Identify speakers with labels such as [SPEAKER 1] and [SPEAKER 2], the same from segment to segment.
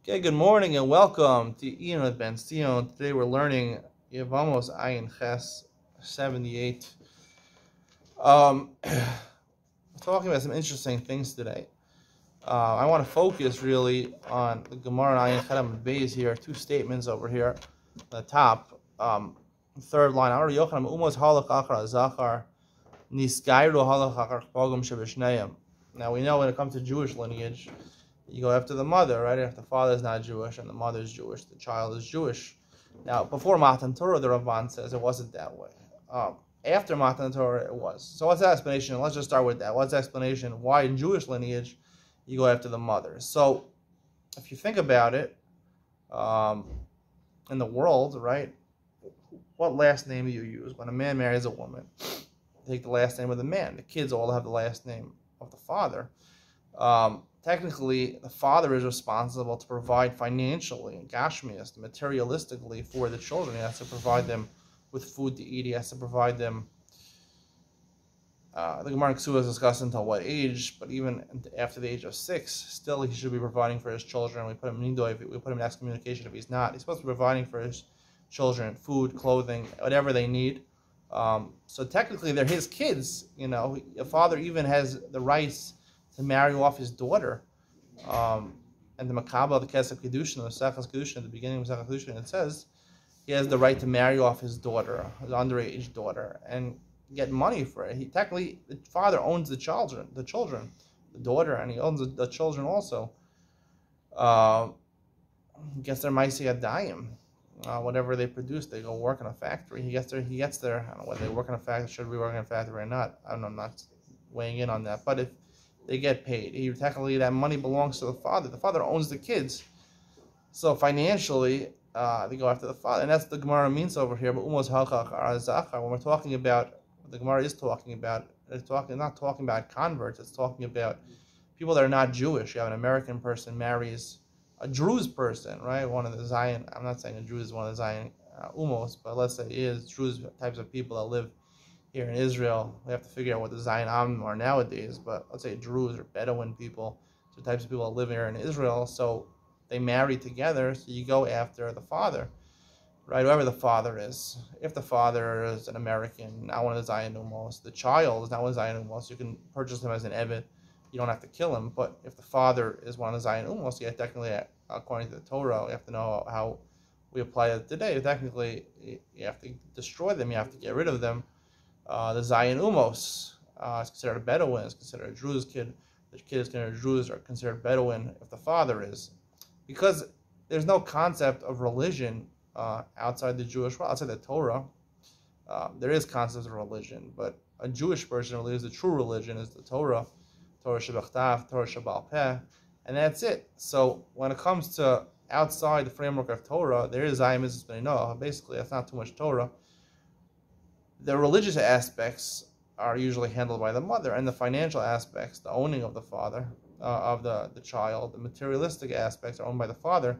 [SPEAKER 1] Okay, good morning and welcome to Iyun with Benzion. Today we're learning Yevamos Iyun Ches 78. We're talking about some interesting things today. I want to focus really on the Gemara Iyun Chedam Beis here. Two statements over here at the top. Third line. Now we know when it comes to Jewish lineage, you go after the mother, right? If the father is not Jewish and the mother is Jewish, the child is Jewish. Now, before Matan Torah, the Ramban says it wasn't that way. After Matan Torah, it was. So what's the explanation? Let's just start with that. What's the explanation? Why in Jewish lineage, you go after the mother? So, if you think about it, in the world, right, what last name do you use? When a man marries a woman, take the last name of the man. The kids all have the last name of the father. Technically, the father is responsible to provide financially and gashmias, materialistically for the children. He has to provide them with food to eat. He has to provide them. The Gemara in Ksuba is discussed until what age, but even after the age of 6, still he should be providing for his children. We put him in nidoy, we put him in excommunication if he's not. He's supposed to be providing for his children food, clothing, whatever they need. So technically, they're his kids. You know, a father even has the rights to marry off his daughter. And the Makabah, the Kesef Kedushin, the Mesechus Kedushin, at the beginning of Mesechus Kedushin, it says he has the right to marry off his daughter, his underage daughter, and get money for it. Technically, the father owns the children, the daughter, and he owns the children also. He gets their Maisi Adayim. Whatever they produce, they go work in a factory. He gets their, I don't know whether they work in a factory, should be working in a factory or not. I don't know, I'm not weighing in on that. But if they get paid, technically that money belongs to the father. The father owns the kids. So financially, they go after the father. And that's the Gemara means over here. But when we're talking about, what the Gemara is talking about, it's not talking about converts, it's talking about people that are not Jewish. You have an American person marries a Druze person, right? One of the Zion, I'm not saying a Druze is one of the Zion umos, but let's say it is Druze types of people that live here in Israel. We have to figure out what the Zion Am are nowadays, but let's say Druze or Bedouin people, so types of people that live here in Israel, so they marry together, so you go after the father, right? Whoever the father is. If the father is an American, not one of the Zion umos, the child is not one of the Zion umos, you can purchase him as an Evet. You don't have to kill him, but if the father is one of the Zion umos, yeah, technically, according to the Torah, you have to know how we apply it today. Technically, you have to destroy them, you have to get rid of them. The Zion umos is considered a Bedouin, is considered a Druze kid. The kid is considered a Druze or considered Bedouin if the father is. Because there's no concept of religion outside the Jewish world, outside the Torah. There is concepts of religion, but a Jewish person believes the true religion is the Torah. Torah Shabbat, Torah Shabbat Peh, and that's it. So when it comes to outside the framework of Torah, there is Zayim Mitzvahs B'nai. Basically, that's not too much Torah. The religious aspects are usually handled by the mother, and the financial aspects, the owning of the father, of the child, the materialistic aspects are owned by the father.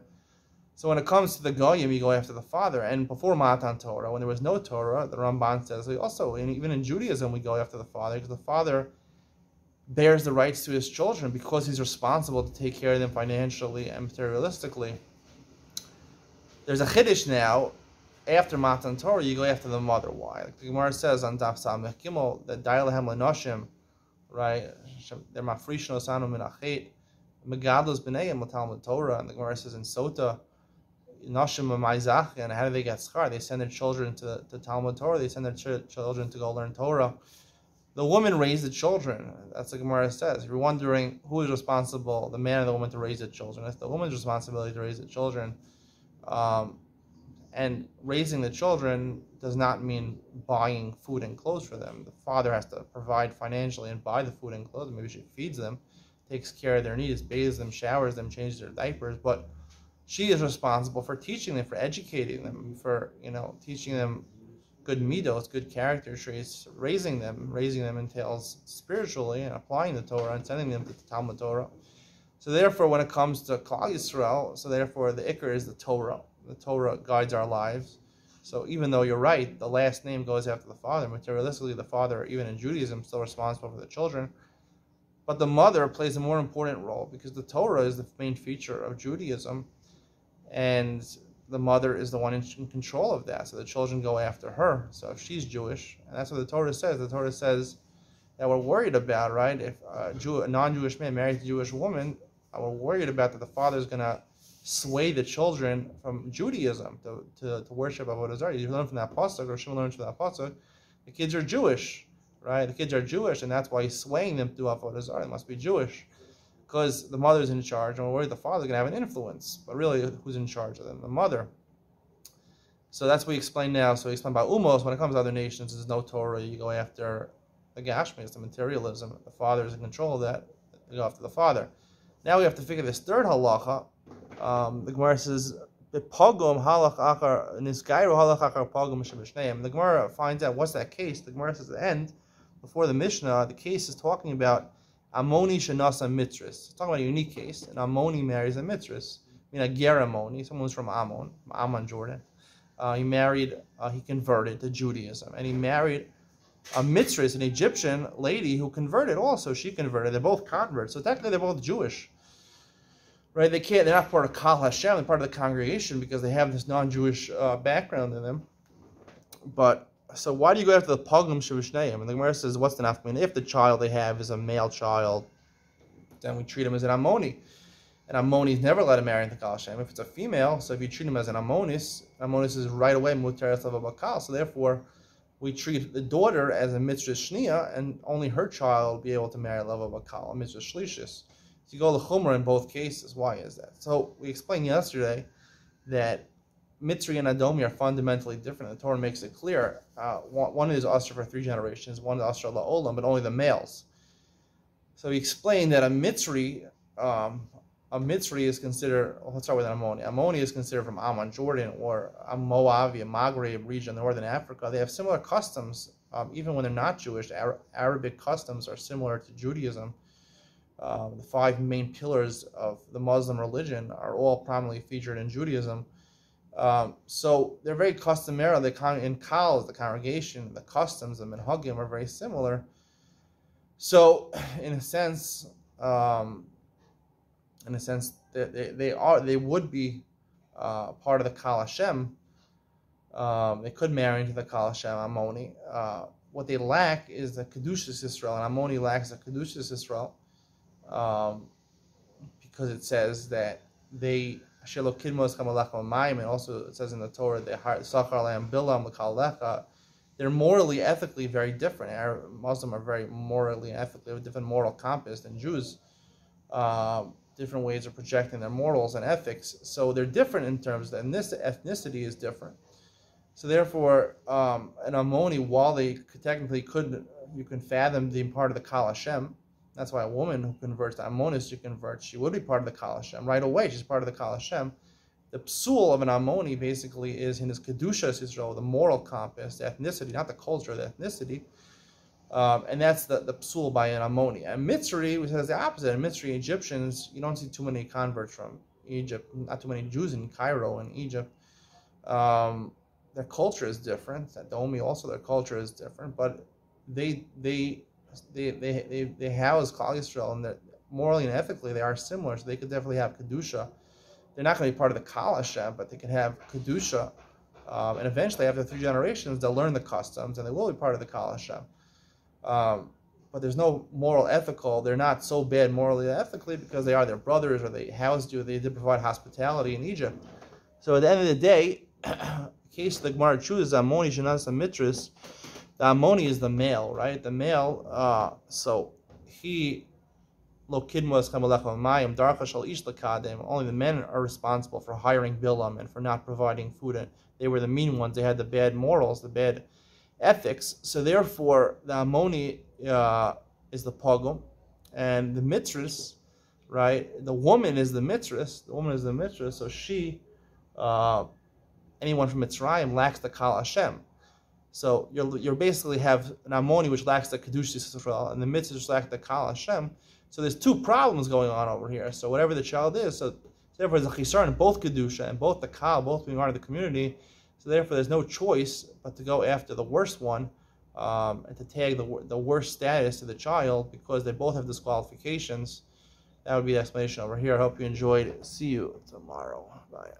[SPEAKER 1] So when it comes to the Goyim, you go after the father. And before Matan Torah, when there was no Torah, the Ramban says, also, even in Judaism, we go after the father, because the father bears the rights to his children because he's responsible to take care of them financially and materialistically. There's a chiddush now. After Matan Torah, you go after the mother. Why? Like the Gemara says on Daf Samech Gimel that Dailahem Lenoshim, right? They're mafrishno sanu min achet, megadlos b'neiim l'talmud Torah. And the Gemara says in Sota, Noshim ma'izach. And how do they get schar? They send their children to Talmud Torah. They send their children to go learn Torah. The woman raised the children. That's what the Gemara says. If you're wondering who is responsible, the man or the woman, to raise the children, it's the woman's responsibility to raise the children. And raising the children does not mean buying food and clothes for them. The father has to provide financially and buy the food and clothes. Maybe she feeds them, takes care of their needs, bathes them, showers them, changes their diapers. But she is responsible for teaching them, for educating them, for teaching them good midos, good character traits. Raising them entails spiritually and applying the Torah and sending them to the Talmud Torah. So therefore, when it comes to Klal Yisrael, so therefore the Iker is the Torah. The Torah guides our lives. So even though you're right, the last name goes after the father. Materialistically, the father, even in Judaism, is still responsible for the children. But the mother plays a more important role because the Torah is the main feature of Judaism, and the mother is the one in control of that. So the children go after her. So if she's Jewish, and that's what the Torah says. The Torah says that we're worried about, right? If a non-Jewish man marries a Jewish woman, we're worried about that the father is going to sway the children from Judaism to worship Avodah Zarah. You learn from that pasuk, or Shimon learns from that pasuk, the kids are Jewish, right? The kids are Jewish, and that's why he's swaying them to do Avodah Zarah. They must be Jewish, because the mother's in charge, and we're worried the father's going to have an influence. But really, who's in charge of them? The mother. So that's what we explain now. So we explain about Umos. When it comes to other nations, there's no Torah. You go after the Gashmis, the materialism. The father is in control of that. You go after the father. Now we have to figure this third halacha. The Gemara says, "Pogum halach akar nisgairu halach akar pogum shebishneim." The Gemara finds out what's that case. The Gemara says at the end, before the Mishnah, the case is talking about Ammoni shenasa mitris. It's talking about a unique case. An Ammoni marries a mitris. I mean a ger Ammoni, someone who's from Ammon, Jordan. He converted to Judaism, and he married a mitris, an Egyptian lady who converted also. She converted. They're both converts, so technically they're both Jewish. Right, they're not part of Kal Hashem, they're part of the congregation because they have this non-Jewish background in them. But, so why do you go after the Pogum Shevishneim? And the Gemara says, what's the nafkamina? If the child they have is a male child, then we treat him as an Ammoni. And Ammoni is never allowed to marry into Kal Hashem. If it's a female, so if you treat him as an Ammonis is right away Mutar Esav Bakal. So therefore, we treat the daughter as a Mitzvah Shnia, and only her child will be able to marry a Lava Bakal, a Mitzvah Shlishis. So you go to Chumrah in both cases. Why is that? So we explained yesterday that Mitzri and Adomi are fundamentally different. The Torah makes it clear. One is Asher for 3 generations, one is Asher La'olam, but only the males. So we explained that a Mitzri is considered, let's start with an Ammoni. Ammoni is considered from Ammon, Jordan, or Moavia, Maghreb region, northern Africa. They have similar customs, even when they're not Jewish. Arabic customs are similar to Judaism. The 5 main pillars of the Muslim religion are all prominently featured in Judaism. So they're very customary. In Kal, the congregation, the customs, the minhagim are very similar. So, in a sense, they would be part of the Kal Hashem. They could marry into the Kal Hashem Ammoni. What they lack is the Kedushas Yisrael, and Ammoni lacks the Kedushas Yisrael. Because it says that they and also it says in the Torah they're morally, ethically very different. Muslims are very morally, ethically have a different moral compass than Jews. Different ways of projecting their morals and ethics. So they're different in terms of, and this ethnicity is different. So therefore, an Ammoni, while they technically you can fathom being part of the Kal Hashem. That's why a woman who converts to Ammonis, she would be part of the Kal Hashem. Right away, she's part of the Kal Hashem. The psul of an Ammoni basically is in his Kedushas Yisrael, the moral compass, the ethnicity, not the culture, the ethnicity. And that's the psul by an Ammoni. And Mitzri, which has the opposite. In Mitzri, Egyptians, you don't see too many converts from Egypt, not too many Jews in Cairo and Egypt. Their culture is different. Adomi also, their culture is different, but they house Klal Yisrael, and morally and ethically they are similar, so they could definitely have Kedusha. They're not going to be part of the Kal Hashem, but they can have Kedusha, and eventually after 3 generations they'll learn the customs and they will be part of the Kal Hashem. But there's no moral ethical, they're not so bad morally and ethically because they are their brothers, or they housed you, they did provide hospitality in Egypt. So at the end of the day, in case the Gemara chooses Ammoni Shenas Mitris, the Ammoni is the male, right? The male, so he, only the men are responsible for hiring Bilam and for not providing food. They were the mean ones. They had the bad morals, the bad ethics. So therefore, the Ammoni is the Pogum, and the Mitris, right? The woman is the Mitris. The woman is the Mitris. So she, anyone from Mitzrayim lacks the Kal Hashem. So you're basically have an Ammoni which lacks the Kedushas Yisrael, and the Mitzvah which lacks the Kal Hashem. So there's 2 problems going on over here. So whatever the child is, so therefore there's a Chisar in both Kedusha and both the Kal, both being part of the community. So therefore there's no choice but to go after the worst one, and to tag the worst status to the child because they both have disqualifications. That would be the explanation over here. I hope you enjoyed it. See you tomorrow. Bye.